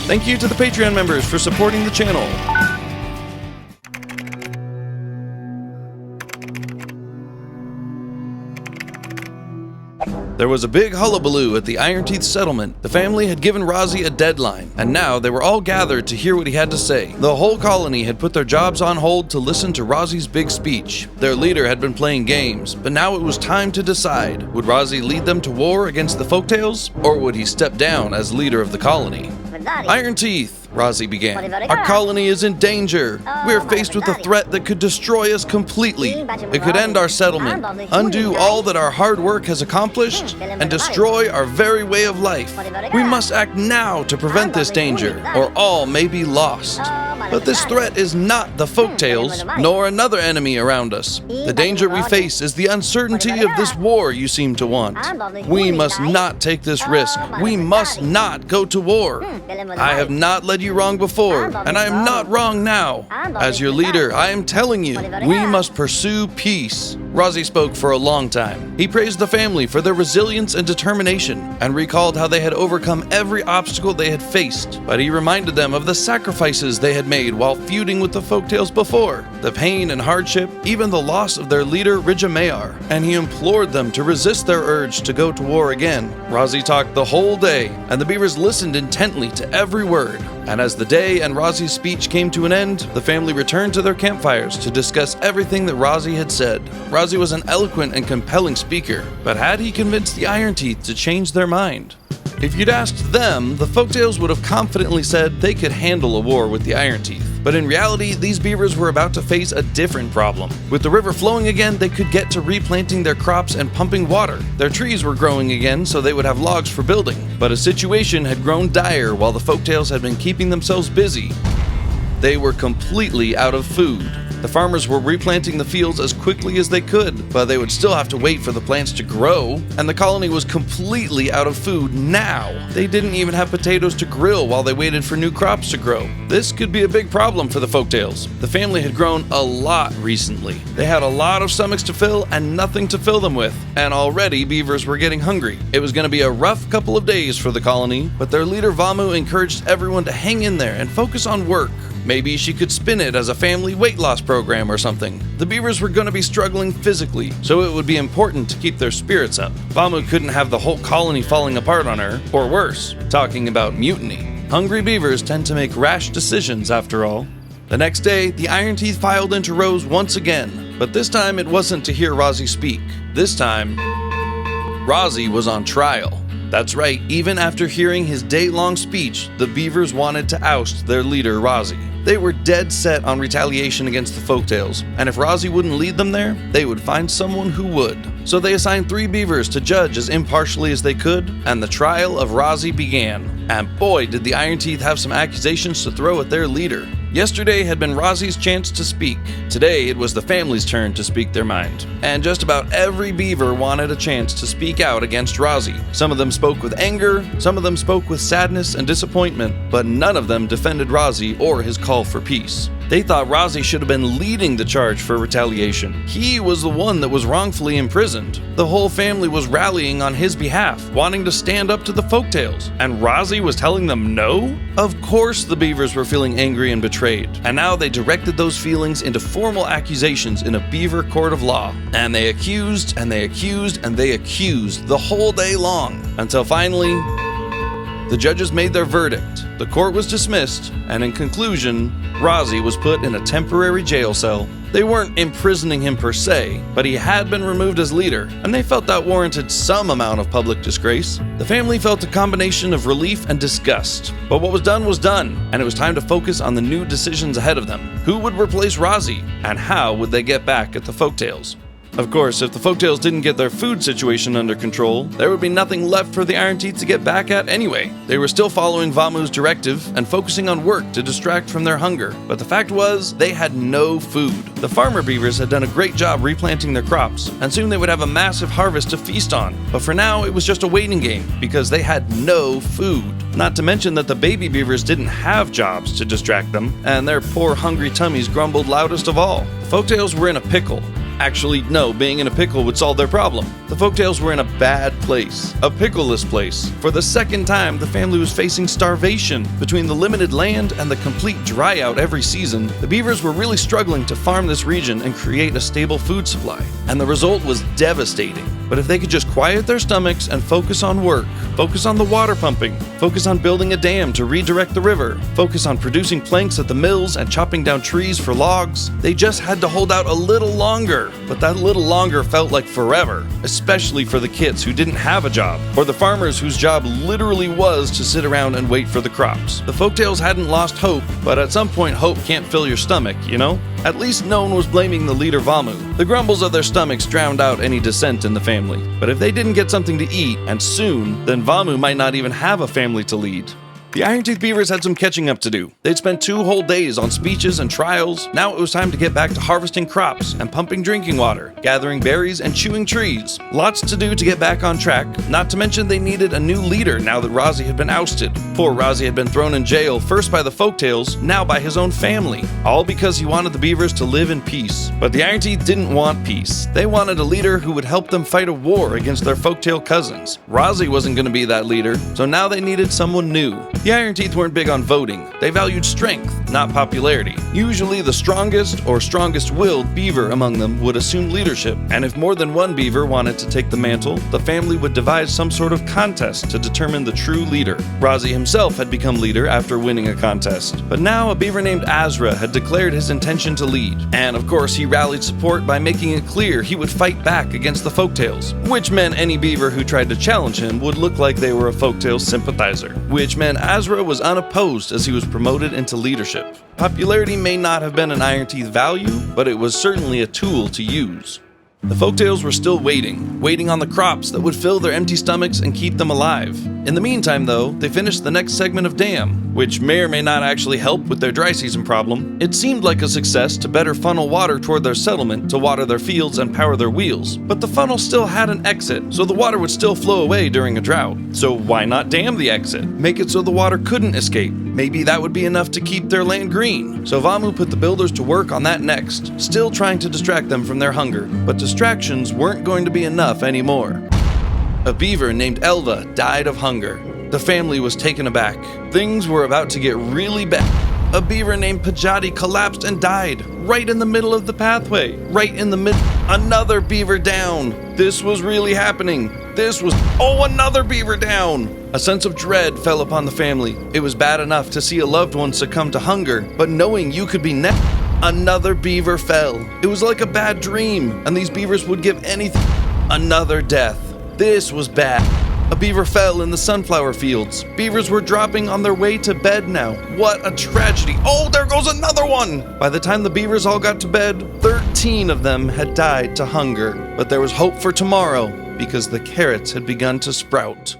Thank you to the Patreon members for supporting the channel. There was a big hullabaloo at the Iron Teeth settlement. The family had given Razi a deadline, and now they were all gathered to hear what he had to say. The whole colony had put their jobs on hold to listen to Razi's big speech. Their leader had been playing games, but now it was time to decide. Would Razi lead them to war against the Folktales, or would he step down as leader of the colony? Iron Teeth, Razi began. Our colony is in danger. We are faced with a threat that could destroy us completely. It could end our settlement, undo all that our hard work has accomplished, and destroy our very way of life. We must act now to prevent this danger, or all may be lost. But this threat is not the Folktales, nor another enemy around us. The danger we face is the uncertainty of this war you seem to want. We must not take this risk. We must not go to war. I have not led you wrong before, and I am not wrong now. As your leader, I am telling you, we must pursue peace. Razi spoke for a long time. He praised the family for their resilience and determination, and recalled how they had overcome every obstacle they had faced. But he reminded them of the sacrifices they had made while feuding with the Folktales before, the pain and hardship, even the loss of their leader Rijamayar, and he implored them to resist their urge to go to war again. Razi talked the whole day, and the beavers listened intently to every word. And as the day and Razi's speech came to an end, the family returned to their campfires to discuss everything that Razi had said. Razi was an eloquent and compelling speaker, but had he convinced the Iron Teeth to change their mind? If you'd asked them, the Folktales would have confidently said they could handle a war with the Iron Teeth. But in reality, these beavers were about to face a different problem. With the river flowing again, they could get to replanting their crops and pumping water. Their trees were growing again, so they would have logs for building. But a situation had grown dire while the Folktales had been keeping themselves busy. They were completely out of food. The farmers were replanting the fields as quickly as they could, but they would still have to wait for the plants to grow, and the colony was completely out of food now. They didn't even have potatoes to grill while they waited for new crops to grow. This could be a big problem for the Folktales. The family had grown a lot recently. They had a lot of stomachs to fill and nothing to fill them with, and already beavers were getting hungry. It was going to be a rough couple of days for the colony, but their leader Vamu encouraged everyone to hang in there and focus on work. Maybe she could spin it as a family weight loss program or something. The beavers were going to be struggling physically, so it would be important to keep their spirits up. Vamu couldn't have the whole colony falling apart on her, or worse, talking about mutiny. Hungry beavers tend to make rash decisions after all. The next day, the Iron Teeth filed into rows once again, but this time it wasn't to hear Razi speak. This time, Razi was on trial. That's right, even after hearing his day-long speech, the beavers wanted to oust their leader, Razi. They were dead set on retaliation against the Folktales, and if Razi wouldn't lead them there, they would find someone who would. So they assigned 3 beavers to judge as impartially as they could, and the trial of Razi began. And boy, did the Iron Teeth have some accusations to throw at their leader. Yesterday had been Razi's chance to speak. Today it was the family's turn to speak their mind. And just about every beaver wanted a chance to speak out against Razi. Some of them spoke with anger, some of them spoke with sadness and disappointment, but none of them defended Razi or his call for peace. They thought Razi should have been leading the charge for retaliation. He was the one that was wrongfully imprisoned. The whole family was rallying on his behalf, wanting to stand up to the Folktales, and Razi was telling them no? Of course the beavers were feeling angry and betrayed, and now they directed those feelings into formal accusations in a beaver court of law. And they accused, and they accused, and they accused the whole day long, until finally, the judges made their verdict. The court was dismissed, and in conclusion, Razi was put in a temporary jail cell. They weren't imprisoning him per se, but he had been removed as leader, and they felt that warranted some amount of public disgrace. The family felt a combination of relief and disgust, but what was done, and it was time to focus on the new decisions ahead of them. Who would replace Razi, and how would they get back at the Folktales? Of course, if the Folktales didn't get their food situation under control, there would be nothing left for the Iron Teeth to get back at anyway. They were still following Vamu's directive and focusing on work to distract from their hunger, but the fact was, they had no food. The farmer beavers had done a great job replanting their crops, and soon they would have a massive harvest to feast on. But for now, it was just a waiting game, because they had no food. Not to mention that the baby beavers didn't have jobs to distract them, and their poor hungry tummies grumbled loudest of all. The Folktales were in a pickle. Actually, no, being in a pickle would solve their problem. The Folktales were in a bad place, a pickleless place. For the second time, the family was facing starvation. Between the limited land and the complete dry out every season, the Beavers were really struggling to farm this region and create a stable food supply. And the result was devastating. But if they could just quiet their stomachs and focus on work, focus on the water pumping, focus on building a dam to redirect the river, focus on producing planks at the mills and chopping down trees for logs, they just had to hold out a little longer. But that little longer felt like forever, especially for the kids who didn't have a job, or the farmers whose job literally was to sit around and wait for the crops. The Folktales hadn't lost hope, but at some point hope can't fill your stomach, you know? At least no one was blaming the leader Vamu. The grumbles of their stomachs drowned out any dissent in the family. But if they didn't get something to eat, and soon, then Vamu might not even have a family to lead. The Iron Teeth Beavers had some catching up to do. They'd spent 2 whole days on speeches and trials. Now it was time to get back to harvesting crops and pumping drinking water, gathering berries and chewing trees. Lots to do to get back on track, not to mention they needed a new leader now that Razi had been ousted. Poor Razi had been thrown in jail, first by the Folktales, now by his own family. All because he wanted the Beavers to live in peace. But the Iron Teeth didn't want peace. They wanted a leader who would help them fight a war against their Folktale cousins. Razi wasn't going to be that leader, so now they needed someone new. The Iron Teeth weren't big on voting. They valued strength, not popularity. Usually the strongest or strongest-willed beaver among them would assume leadership, and if more than one beaver wanted to take the mantle, the family would devise some sort of contest to determine the true leader. Razi himself had become leader after winning a contest, but now a beaver named Azra had declared his intention to lead, and of course he rallied support by making it clear he would fight back against the Folktales, which meant any beaver who tried to challenge him would look like they were a Folktales sympathizer, which meant Azra was unopposed as he was promoted into leadership. Popularity may not have been an Iron Teeth value, but it was certainly a tool to use. The Folktales were still waiting on the crops that would fill their empty stomachs and keep them alive. In the meantime, though, they finished the next segment of dam, which may or may not actually help with their dry season problem. It seemed like a success to better funnel water toward their settlement to water their fields and power their wheels, but the funnel still had an exit, so the water would still flow away during a drought. So why not dam the exit? Make it so the water couldn't escape. Maybe that would be enough to keep their land green. So Vamu put the builders to work on that next, still trying to distract them from their hunger, but distractions weren't going to be enough anymore. A beaver named Elva died of hunger. The family was taken aback. Things were about to get really bad. A beaver named Pajati collapsed and died right in the middle of the pathway. Right in the middle. Another beaver down. This was really happening. Another beaver down. A sense of dread fell upon the family. It was bad enough to see a loved one succumb to hunger, but knowing you could be next. Another beaver fell. It was like a bad dream, and these beavers would give anything. Another death. This was bad. A beaver fell in the sunflower fields. Beavers were dropping on their way to bed now. What a tragedy. Oh, there goes another one! By the time the beavers all got to bed, 13 of them had died to hunger. But there was hope for tomorrow, because the carrots had begun to sprout.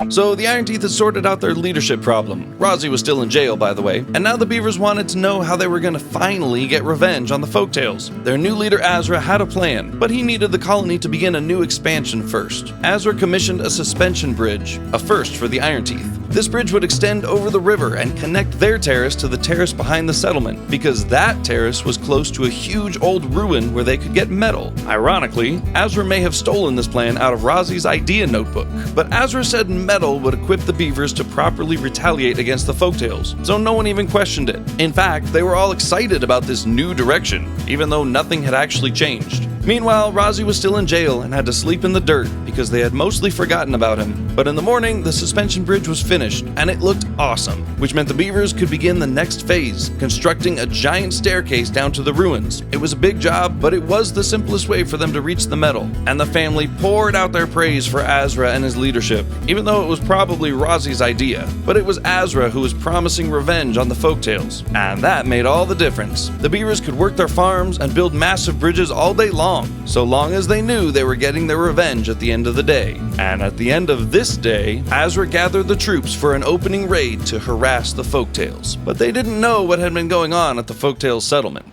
So the Iron Teeth had sorted out their leadership problem. Razi was still in jail, by the way, and now the Beavers wanted to know how they were going to finally get revenge on the Folktales. Their new leader Azra had a plan, but he needed the colony to begin a new expansion first. Azra commissioned a suspension bridge, a first for the Iron Teeth. This bridge would extend over the river and connect their terrace to the terrace behind the settlement, because that terrace was close to a huge old ruin where they could get metal. Ironically, Azra may have stolen this plan out of Razi's idea notebook, but Azra said metal would equip the Beavers to properly retaliate against the Folktales, so no one even questioned it. In fact, they were all excited about this new direction, even though nothing had actually changed. Meanwhile, Razi was still in jail and had to sleep in the dirt because they had mostly forgotten about him. But in the morning, the suspension bridge was finished, and it looked awesome, which meant the Beavers could begin the next phase, constructing a giant staircase down to the ruins. It was a big job, but it was the simplest way for them to reach the metal, and the family poured out their praise for Azra and his leadership, even though it was probably Razi's idea. But it was Azra who was promising revenge on the Folktales, and that made all the difference. The Beavers could work their farms and build massive bridges all day long, so long as they knew they were getting their revenge at the end of the day. And at the end of this day, Azra gathered the troops for an opening raid to harass the Folktales. But they didn't know what had been going on at the Folktales settlement.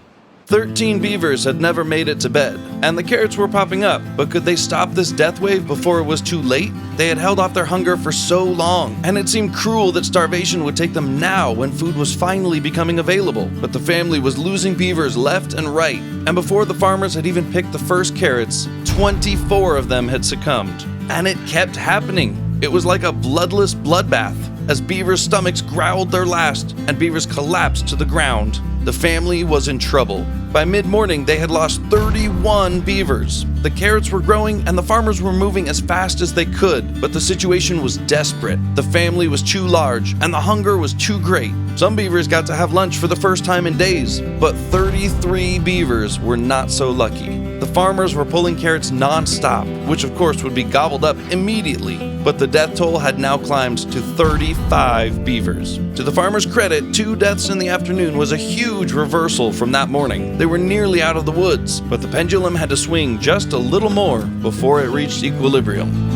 13 beavers had never made it to bed, and the carrots were popping up, but could they stop this death wave before it was too late? They had held off their hunger for so long, and it seemed cruel that starvation would take them now when food was finally becoming available. But the family was losing beavers left and right, and before the farmers had even picked the first carrots, 24 of them had succumbed. And it kept happening. It was like a bloodless bloodbath, as beavers' stomachs growled their last and beavers collapsed to the ground. The family was in trouble. By mid-morning, they had lost 31 beavers. The carrots were growing and the farmers were moving as fast as they could, but the situation was desperate. The family was too large and the hunger was too great. Some beavers got to have lunch for the first time in days, but 33 beavers were not so lucky. The farmers were pulling carrots non-stop, which of course would be gobbled up immediately, but the death toll had now climbed to 35 beavers. To the farmers' credit, 2 deaths in the afternoon was a huge reversal from that morning. They were nearly out of the woods, but the pendulum had to swing just a little more before it reached equilibrium.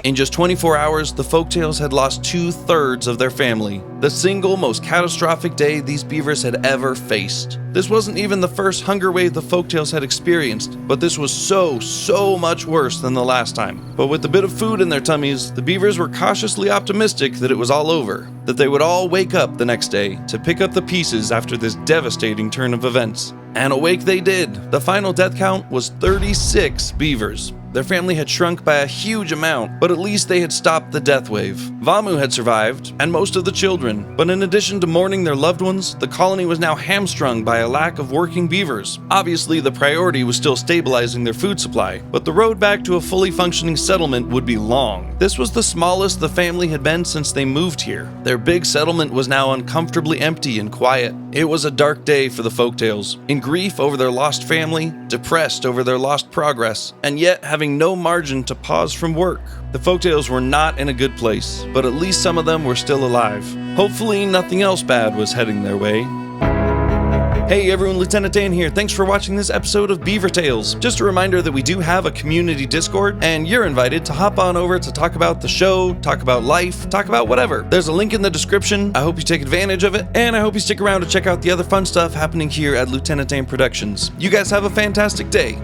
In just 24 hours, the Folktales had lost 2/3 of their family, the single most catastrophic day these beavers had ever faced. This wasn't even the first hunger wave the Folktales had experienced, but this was so much worse than the last time. But with a bit of food in their tummies, the beavers were cautiously optimistic that it was all over, that they would all wake up the next day to pick up the pieces after this devastating turn of events. And awake they did. The final death count was 36 beavers. Their family had shrunk by a huge amount, but at least they had stopped the death wave. Vamu had survived, and most of the children, but in addition to mourning their loved ones, the colony was now hamstrung by a lack of working beavers. Obviously, the priority was still stabilizing their food supply, but the road back to a fully functioning settlement would be long. This was the smallest the family had been since they moved here. Their big settlement was now uncomfortably empty and quiet. It was a dark day for the Folktales, in grief over their lost family, depressed over their lost progress, and yet having no margin to pause from work. The Folktales were not in a good place, but at least some of them were still alive. Hopefully nothing else bad was heading their way. Hey everyone, Lieutenant Dan here. Thanks for watching this episode of Beaver Tales. Just a reminder that we do have a community Discord, and you're invited to hop on over to talk about the show, talk about life, talk about whatever. There's a link in the description. I hope you take advantage of it, and I hope you stick around to check out the other fun stuff happening here at Lieutenant Dan Productions. You guys have a fantastic day.